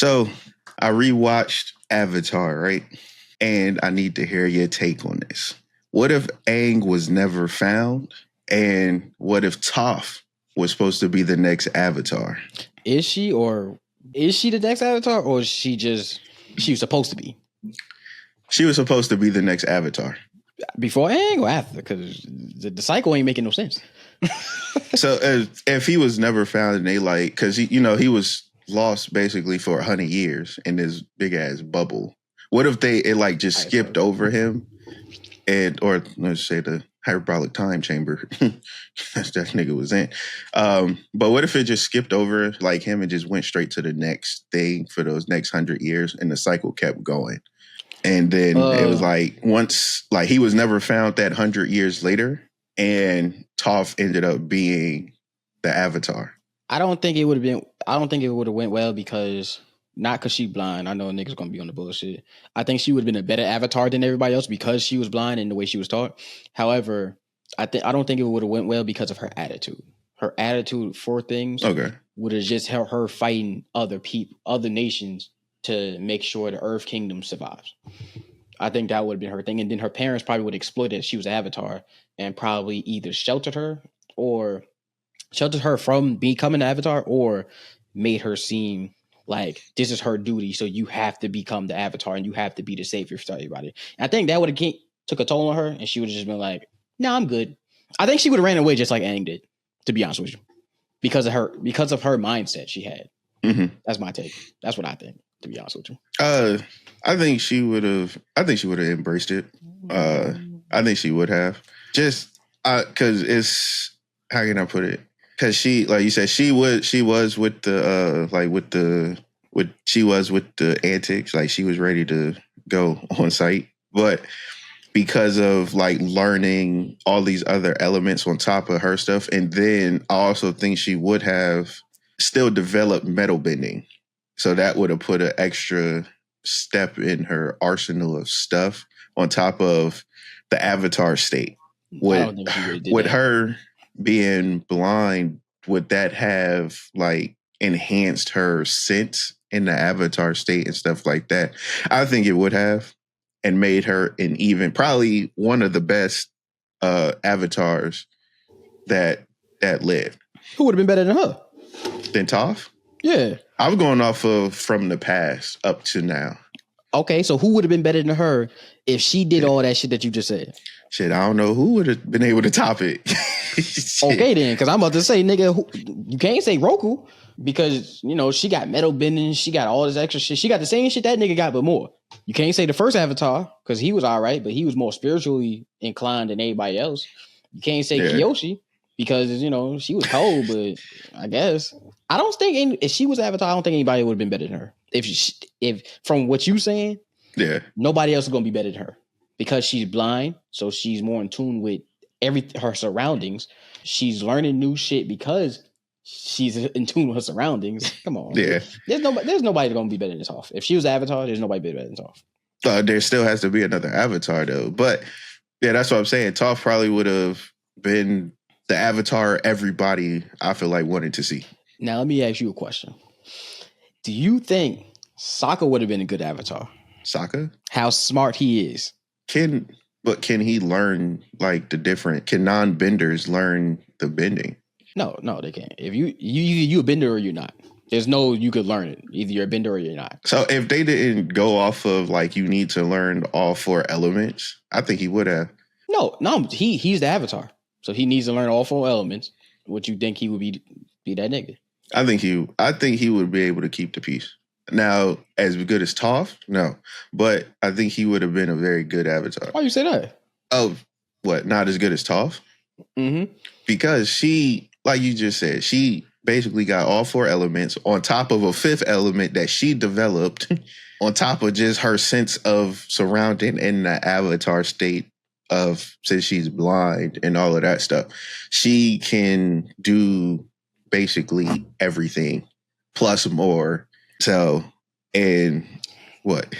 So I rewatched Avatar, right? And I need to hear your take on this. What if Aang was never found? And what if Toph was supposed to be the next Avatar? Is she the next Avatar, or is she was supposed to be? She was supposed to be the next Avatar. Before Aang or after? Because the cycle ain't making no sense. So if he was never found and they because he was lost basically for 100 years in this big ass bubble. What if it just skipped over him or let's say the hyperbolic time chamber that nigga was in. But what if it just skipped over him and just went straight to the next thing for those next 100 years and the cycle kept going? And then it was once he was never found that 100 years later, and Toph ended up being the Avatar. I don't think it would have went well because not because she blind. I know a nigga's gonna be on the bullshit. I think she would have been a better Avatar than everybody else because she was blind and the way she was taught. However, I don't think it would have went well because of her attitude. Her attitude for things would have just helped her fighting other people, other nations to make sure the Earth Kingdom survives. I think that would have been her thing. And then her parents probably would have exploited that she was an Avatar and probably either sheltered her from becoming an Avatar or made her seem like this is her duty. So you have to become the Avatar and you have to be the savior for everybody. And I think that would have took a toll on her and she would have just been like, no, I'm good. I think she would have ran away just like Aang did, to be honest with you, because of her mindset she had. Mm-hmm. That's my take. That's what I think, to be honest with you. I think she would have embraced it. I think she would have just because it's, how can I put it? Because she, like you said, she was with the antics, like she was ready to go on site, but because of learning all these other elements on top of her stuff, and then I also think she would have still developed metal bending, so that would have put an extra step in her arsenal of stuff on top of the Avatar state. With her being blind, would that have enhanced her sense in the Avatar state and stuff like that? I think it would have, and made her probably one of the best avatars that lived. Who would have been better than her? Than Toph? Yeah. I'm going off of from the past up to now. Okay, so who would have been better than her if she did all that shit that you just said? Shit, I don't know who would have been able to top it. Okay then, because I'm about to say, nigga, you can't say Roku because, she got metal bending, she got all this extra shit. She got the same shit that nigga got, but more. You can't say the first Avatar because he was all right, but he was more spiritually inclined than anybody else. You can't say Kyoshi because, she was cold, but I guess. I don't think if she was Avatar, I don't think anybody would have been better than her. If from what you saying, nobody else is going to be better than her because she's blind, so she's more in tune with her surroundings. She's learning new shit because she's in tune with her surroundings. Come on, there's nobody going to be better than Toph. If she was Avatar, there's nobody better than Toph. There still has to be another Avatar though, but that's what I'm saying. Toph probably would have been the Avatar everybody I feel like wanted to see. Now let me ask you a question. Do you think Sokka would have been a good Avatar? Sokka? How smart he is. Can he learn the different? Can non-benders learn the bending? No, they can't. If you a bender or you're not. There's no you could learn it. Either you're a bender or you're not. So if they didn't go off of you need to learn all 4 elements, I think he would have. No, he's the Avatar, so he needs to learn all 4 elements. What you think he would be that nigga? I think he would be able to keep the peace. Now, as good as Toph, no, but I think he would have been a very good Avatar. Why you say that? Oh, what? Not as good as Toph? Mm-hmm. Because she, like you just said, she basically got all 4 elements on top of a 5th element that she developed on top of just her sense of surrounding in the Avatar state of, since she's blind and all of that stuff. She can do basically everything plus more. So, and what?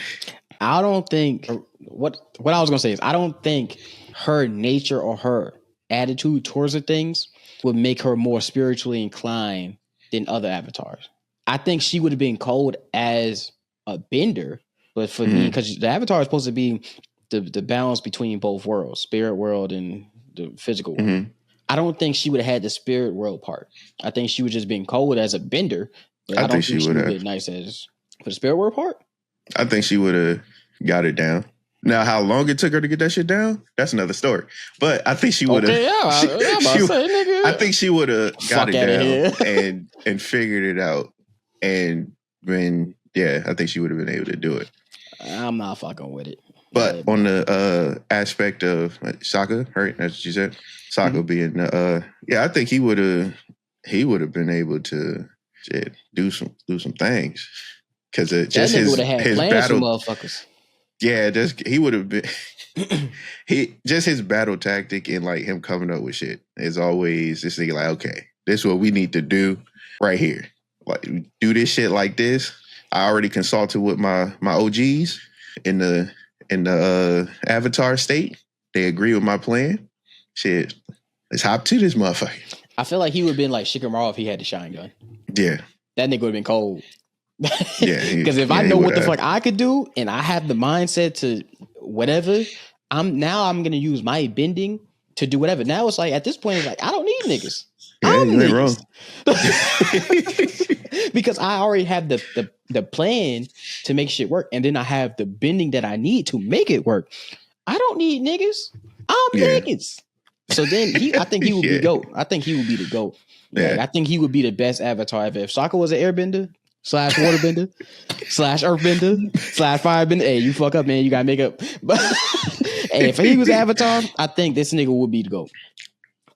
I don't think what I was gonna say is I don't think her nature or her attitude towards the things would make her more spiritually inclined than other avatars. I think she would have been cold as a bender, but for me, because the Avatar is supposed to be the balance between both worlds, spirit world and the physical world. I don't think she would have had the spirit world part. I think she would just been cold as a bender, but I don't think she would have been nice as for the spirit world part. I think she would have got it down. Now, how long it took her to get that shit down, that's another story. But I think she would have. Okay, I think she would have got it down and figured it out. And when, I think she would have been able to do it. I'm not fucking with it. But on the aspect of Sokka, right? That's what you said. Sokka being I think he would have been able to do some things because just his battle motherfuckers. Yeah, he would have been his battle tactic and like him coming up with shit is always this thing like, okay, this is what we need to do right here. Like do this shit like this. I already consulted with my OGs in the Avatar state. They agree with my plan. Shit, let's hop to this motherfucker. I feel like he would have been like Shikamaru if he had the shine gun. Yeah. That nigga would have been cold. Because if I know what the fuck I could do and I have the mindset to whatever, I'm gonna use my bending to do whatever. Now it's like at this point, it's like I don't need niggas. Yeah, you ain't wrong. Because I already have the plan to make shit work, and then I have the bending that I need to make it work. I don't need niggas. I'm niggas. So then I think he would be GOAT. I think he would be the GOAT. Like, I think he would be the best Avatar ever. If Sokka was an airbender / waterbender / earthbender / firebender, hey, you fuck up, man. You gotta make up. But hey, if he was Avatar, I think this nigga would be the GOAT.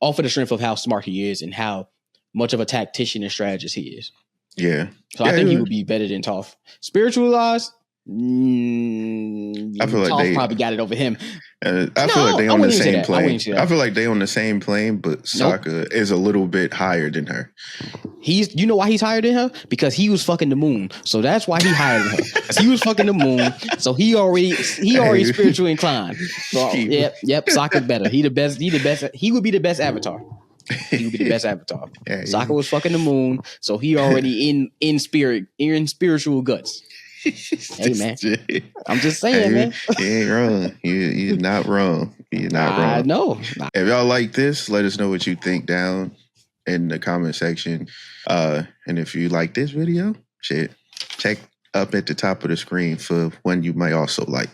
All for the strength of how smart he is and how much of a tactician and strategist he is. Yeah. So I think he would be better than Toph. Spiritualized, I feel like Toph probably got it over him. I feel like they on the same plane. I feel like they on the same plane, but Sokka is a little bit higher than her. You know why he's higher than her? Because he was fucking the moon. So that's why he higher than her. Because he was fucking the moon. So he already spiritually inclined. So yep, Sokka's better. He the best. He would be the best Avatar. He would be the best Avatar. Sokka was fucking the moon, so he already in spiritual guts. Hey man, I'm just saying, man. You ain't wrong. You're not wrong. You're not wrong. I know. If y'all like this, let us know what you think down in the comment section. And if you like this video, check up at the top of the screen for one you might also like.